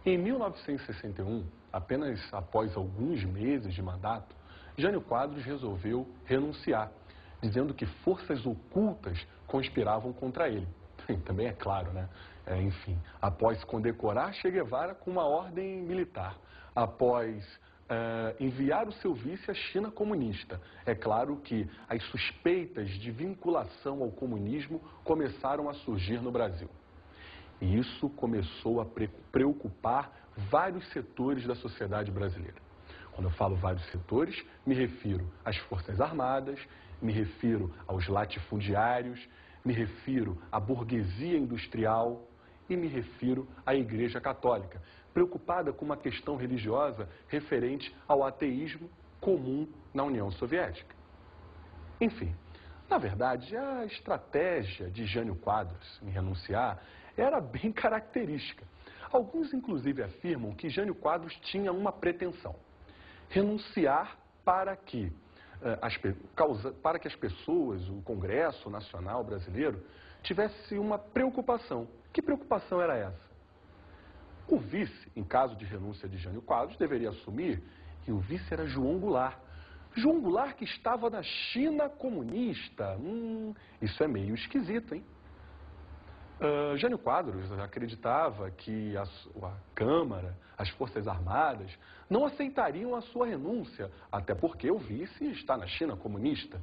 Em 1961, apenas após alguns meses de mandato, Jânio Quadros resolveu renunciar, dizendo que forças ocultas conspiravam contra ele. Também é claro, né? Enfim, após condecorar Che Guevara com uma ordem militar, após enviar o seu vice à China comunista. É claro que as suspeitas de vinculação ao comunismo começaram a surgir no Brasil. E isso começou a preocupar vários setores da sociedade brasileira. Quando eu falo vários setores, me refiro às Forças Armadas, me refiro aos latifundiários, me refiro à burguesia industrial e me refiro à Igreja Católica, preocupada com uma questão religiosa referente ao ateísmo comum na União Soviética. Enfim, na verdade, a estratégia de Jânio Quadros em renunciar era bem característica. Alguns, inclusive, afirmam que Jânio Quadros tinha uma pretensão: renunciar para que as pessoas, o Congresso Nacional Brasileiro, tivesse uma preocupação. Que preocupação era essa? O vice, em caso de renúncia de Jânio Quadros, deveria assumir, e o vice era João Goulart. João Goulart que estava na China comunista. Isso é meio esquisito, hein? Jânio Quadros acreditava que a Câmara, as Forças Armadas, não aceitariam a sua renúncia, até porque o vice está na China comunista.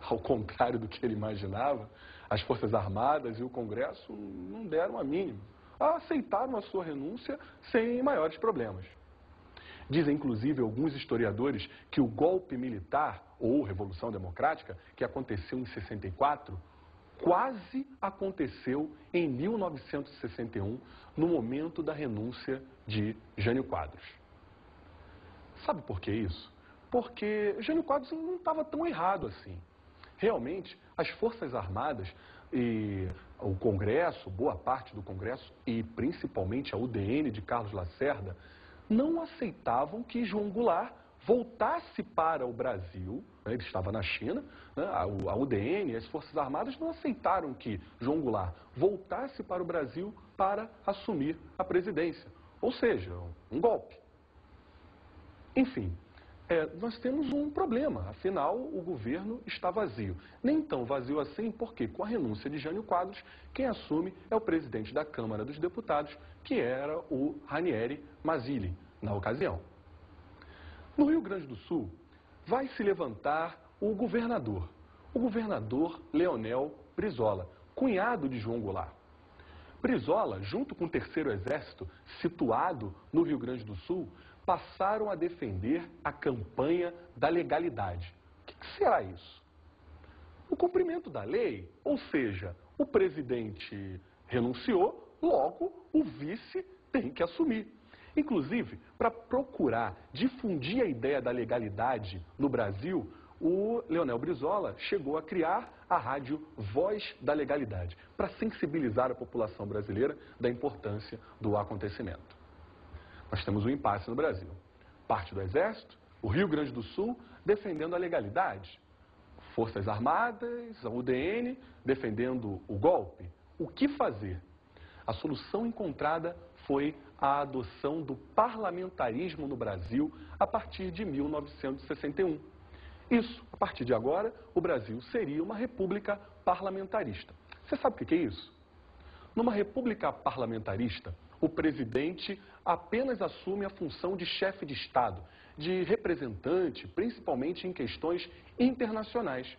Ao contrário do que ele imaginava, as Forças Armadas e o Congresso não deram a mínima. Aceitaram a sua renúncia sem maiores problemas. Dizem, inclusive, alguns historiadores que o golpe militar, ou Revolução Democrática, que aconteceu em 64, quase aconteceu em 1961, no momento da renúncia de Jânio Quadros. Sabe por que isso? Porque Jânio Quadros não estava tão errado assim. Realmente, as Forças Armadas e o Congresso, boa parte do Congresso, e principalmente a UDN de Carlos Lacerda, não aceitavam que João Goulart voltasse para o Brasil. Ele estava na China, né? A UDN e as Forças Armadas não aceitaram que João Goulart voltasse para o Brasil para assumir a presidência. Ou seja, um golpe. Enfim, nós temos um problema. Afinal, o governo está vazio. Nem tão vazio assim, porque com a renúncia de Jânio Quadros, quem assume é o presidente da Câmara dos Deputados, que era o Ranieri Mazzilli, na ocasião. No Rio Grande do Sul, vai se levantar o governador Leonel Brizola, cunhado de João Goulart. Brizola, junto com o Terceiro Exército, situado no Rio Grande do Sul, passaram a defender a campanha da legalidade. O que será isso? O cumprimento da lei, ou seja, o presidente renunciou, logo o vice tem que assumir. Inclusive, para procurar difundir a ideia da legalidade no Brasil, o Leonel Brizola chegou a criar a rádio Voz da Legalidade, para sensibilizar a população brasileira da importância do acontecimento. Nós temos um impasse no Brasil. Parte do Exército, o Rio Grande do Sul, defendendo a legalidade. Forças Armadas, a UDN, defendendo o golpe. O que fazer? A solução encontrada foi a adoção do parlamentarismo no Brasil a partir de 1961. Isso, a partir de agora, o Brasil seria uma república parlamentarista. Você sabe o que é isso? Numa república parlamentarista, o presidente apenas assume a função de chefe de Estado, de representante, principalmente em questões internacionais.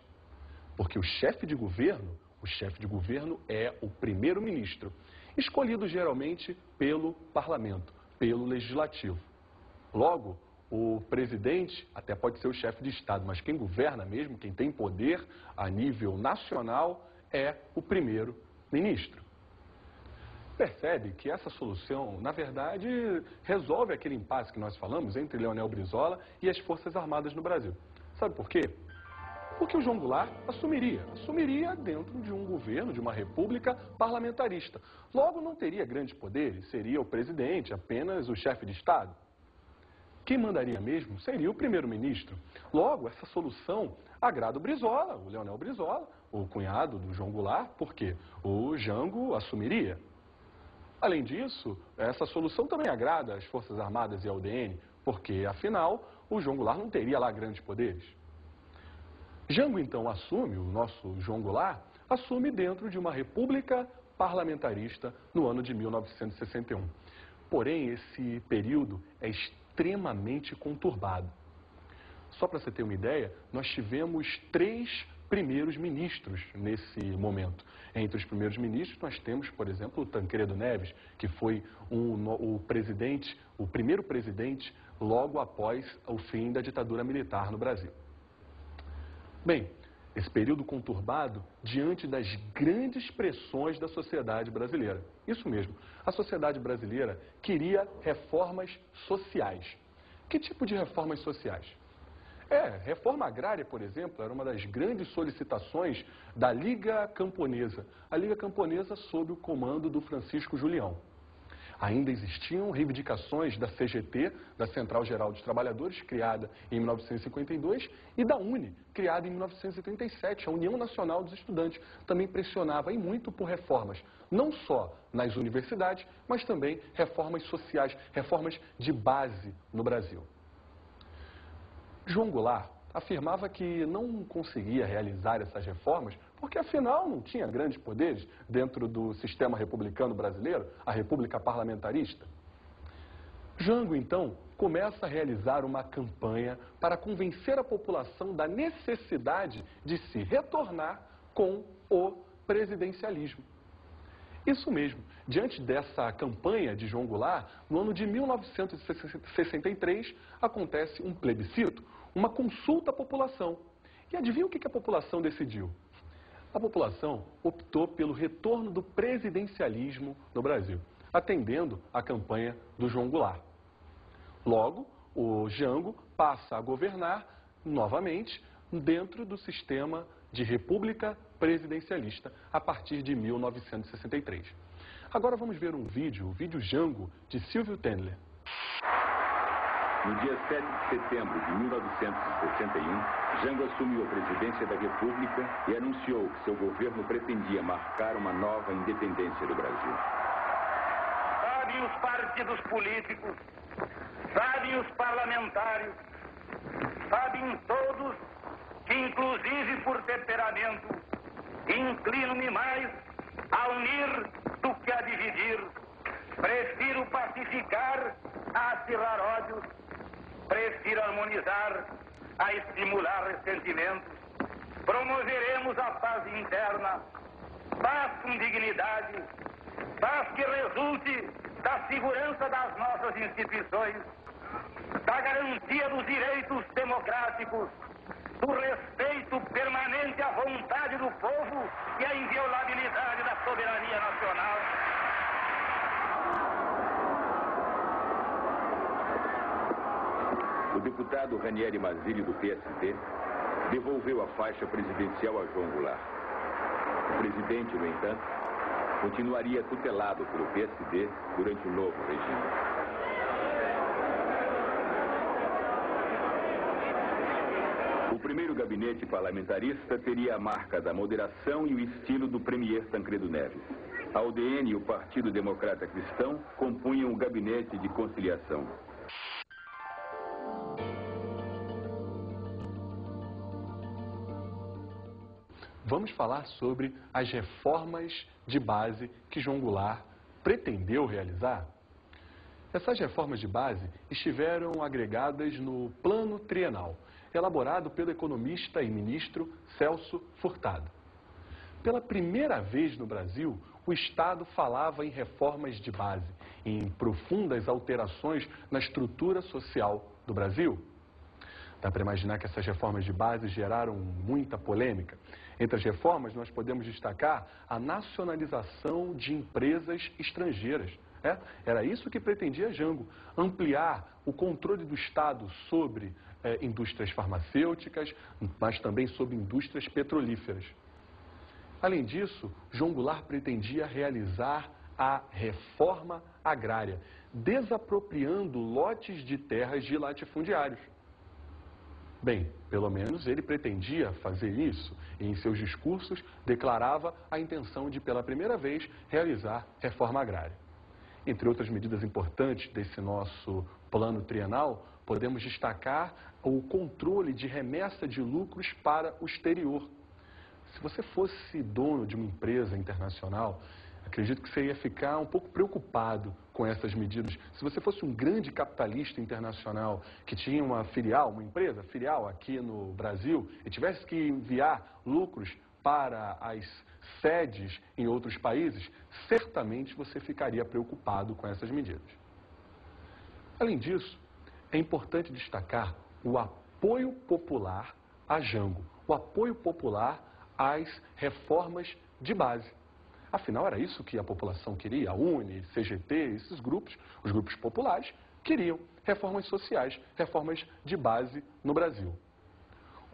Porque o chefe de governo é o primeiro-ministro, escolhido geralmente pelo parlamento, pelo legislativo. Logo, o presidente até pode ser o chefe de Estado, mas quem governa mesmo, quem tem poder a nível nacional, é o primeiro-ministro. Percebe que essa solução, na verdade, resolve aquele impasse que nós falamos entre Leonel Brizola e as Forças Armadas no Brasil. Sabe por quê? Porque o João Goulart assumiria dentro de um governo, de uma república parlamentarista. Logo, não teria grandes poderes, seria o presidente, apenas o chefe de Estado. Quem mandaria mesmo seria o primeiro-ministro. Logo, essa solução agrada o Brizola, o Leonel Brizola, o cunhado do João Goulart, porque o Jango assumiria. Além disso, essa solução também agrada às Forças Armadas e ao UDN, porque, afinal, o João Goulart não teria lá grandes poderes. Jango, então, assume, o nosso João Goulart, assume dentro de uma república parlamentarista no ano de 1961. Porém, esse período é extremamente conturbado. Só para você ter uma ideia, nós tivemos 3 primeiros ministros nesse momento. Entre os primeiros ministros, nós temos, por exemplo, o Tancredo Neves, que foi o primeiro presidente logo após o fim da ditadura militar no Brasil. Bem, esse período conturbado diante das grandes pressões da sociedade brasileira. Isso mesmo, a sociedade brasileira queria reformas sociais. Que tipo de reformas sociais? Reforma agrária, por exemplo, era uma das grandes solicitações da Liga Camponesa. A Liga Camponesa sob o comando do Francisco Julião. Ainda existiam reivindicações da CGT, da Central Geral dos Trabalhadores, criada em 1952, e da UNE, criada em 1937, a União Nacional dos Estudantes. Também pressionava e muito por reformas, não só nas universidades, mas também reformas sociais, reformas de base no Brasil. João Goulart afirmava que não conseguia realizar essas reformas porque, afinal, não tinha grandes poderes dentro do sistema republicano brasileiro, a república parlamentarista. Jango, então, começa a realizar uma campanha para convencer a população da necessidade de se retornar com o presidencialismo. Isso mesmo, diante dessa campanha de João Goulart, no ano de 1963, acontece um plebiscito, uma consulta à população. E adivinha o que a população decidiu? A população optou pelo retorno do presidencialismo no Brasil, atendendo à campanha do João Goulart. Logo, o Jango passa a governar novamente dentro do sistema de república presidencialista a partir de 1963. Agora vamos ver um vídeo, o vídeo Jango, de Silvio Tendler. No dia 7 de setembro de 1961, Jango assumiu a presidência da República e anunciou que seu governo pretendia marcar uma nova independência do Brasil. Sabem os partidos políticos, sabem os parlamentares, sabem todos que, inclusive por temperamento, inclino-me mais a unir do que a dividir. Prefiro pacificar a acirrar ódios, prefiro harmonizar a estimular ressentimentos. Promoveremos a paz interna, paz com dignidade, paz que resulte da segurança das nossas instituições, da garantia dos direitos democráticos, do respeito permanente à vontade do povo e à inviolabilidade da soberania nacional. O deputado Ranieri Mazzilli, do PSD, devolveu a faixa presidencial a João Goulart. O presidente, no entanto, continuaria tutelado pelo PSD durante o novo regime. O primeiro gabinete parlamentarista teria a marca da moderação e o estilo do premier Tancredo Neves. A UDN e o Partido Democrata Cristão compunham o gabinete de conciliação. Vamos falar sobre as reformas de base que João Goulart pretendeu realizar. Essas reformas de base estiveram agregadas no Plano Trienal, elaborado pelo economista e ministro Celso Furtado. Pela primeira vez no Brasil, o Estado falava em reformas de base, em profundas alterações na estrutura social do Brasil. Dá para imaginar que essas reformas de base geraram muita polêmica. Entre as reformas, nós podemos destacar a nacionalização de empresas estrangeiras. Era isso que pretendia Jango, ampliar o controle do Estado sobre indústrias farmacêuticas, mas também sobre indústrias petrolíferas. Além disso, João Goulart pretendia realizar a reforma agrária, desapropriando lotes de terras de latifundiários. Bem, pelo menos ele pretendia fazer isso e em seus discursos declarava a intenção de, pela primeira vez, realizar reforma agrária. Entre outras medidas importantes desse nosso plano trienal, podemos destacar o controle de remessa de lucros para o exterior. Se você fosse dono de uma empresa internacional, acredito que você ia ficar um pouco preocupado com essas medidas. Se você fosse um grande capitalista internacional que tinha uma filial, uma empresa filial aqui no Brasil e tivesse que enviar lucros para as sedes em outros países, certamente você ficaria preocupado com essas medidas. Além disso, é importante destacar o apoio popular à Jango, o apoio popular às reformas de base. Afinal, era isso que a população queria, a UNE, CGT, esses grupos, os grupos populares, queriam reformas sociais, reformas de base no Brasil.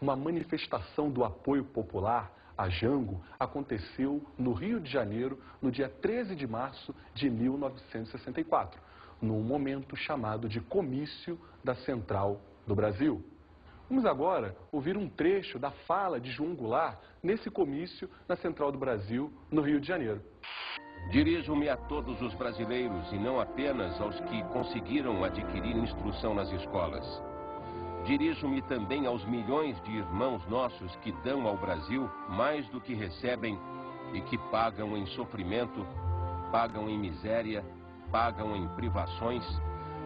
Uma manifestação do apoio popular a Jango aconteceu no Rio de Janeiro, no dia 13 de março de 1964, num momento chamado de Comício da Central do Brasil. Vamos agora ouvir um trecho da fala de João Goulart nesse comício na Central do Brasil, no Rio de Janeiro. Dirijo-me a todos os brasileiros e não apenas aos que conseguiram adquirir instrução nas escolas. Dirijo-me também aos milhões de irmãos nossos que dão ao Brasil mais do que recebem e que pagam em sofrimento, pagam em miséria, pagam em privações,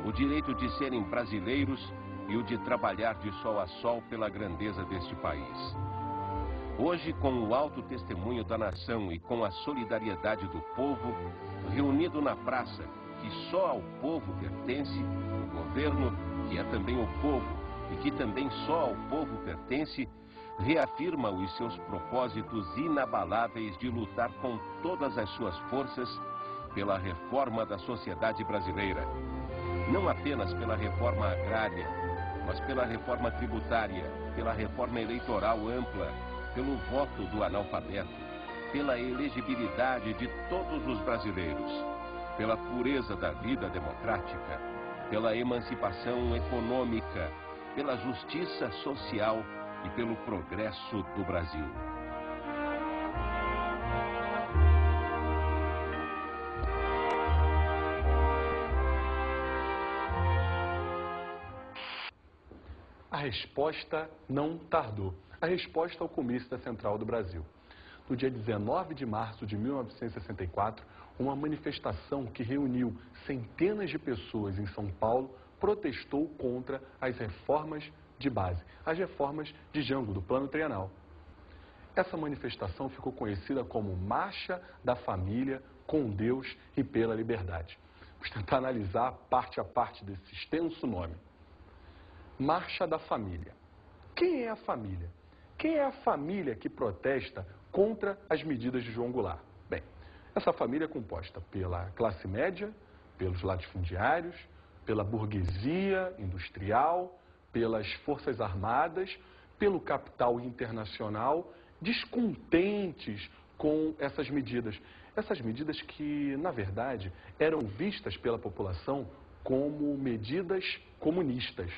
o direito de serem brasileiros e o de trabalhar de sol a sol pela grandeza deste país. Hoje, com o alto testemunho da nação e com a solidariedade do povo, reunido na praça, que só ao povo pertence, o governo, que é também o povo e que também só ao povo pertence, reafirma os seus propósitos inabaláveis de lutar com todas as suas forças pela reforma da sociedade brasileira. Não apenas pela reforma agrária, mas pela reforma tributária, pela reforma eleitoral ampla, pelo voto do analfabeto, pela elegibilidade de todos os brasileiros, pela pureza da vida democrática, pela emancipação econômica, pela justiça social e pelo progresso do Brasil. A resposta não tardou. A resposta ao comício da Central do Brasil. No dia 19 de março de 1964, uma manifestação que reuniu centenas de pessoas em São Paulo protestou contra as reformas de base, as reformas de Jango, do Plano Trienal. Essa manifestação ficou conhecida como Marcha da Família com Deus e pela Liberdade. Vamos tentar analisar parte a parte desse extenso nome. Marcha da Família. Quem é a família? Quem é a família que protesta contra as medidas de João Goulart? Bem, essa família é composta pela classe média, pelos latifundiários, pela burguesia industrial, pelas forças armadas, pelo capital internacional, descontentes com essas medidas. Essas medidas que, na verdade, eram vistas pela população como medidas comunistas.